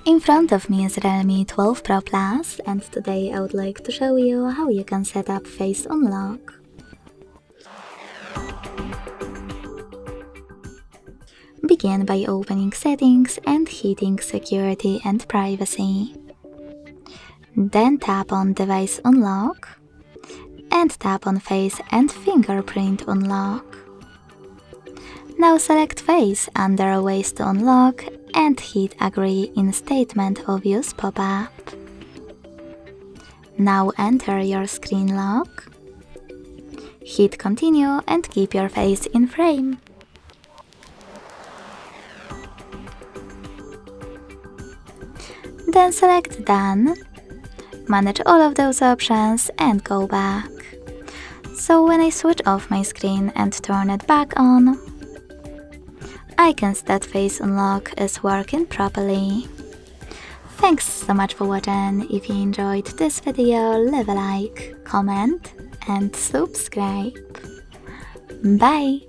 In front of me is Realme 12 Pro Plus, and today I would like to show you how you can set up Face Unlock. Begin by opening Settings and hitting Security and Privacy. Then tap on Device Unlock and tap on Face and Fingerprint Unlock. Now select Face under Ways to Unlock and hit Agree in Statement of Use pop-up. Now enter your screen lock. Hit Continue and keep your face in frame. Then select Done. Manage all of those options and go back. So when I switch off my screen and turn it back on, I can see that Face Unlock is working properly. Thanks so much for watching. If you enjoyed this video, leave a like, comment and subscribe. Bye!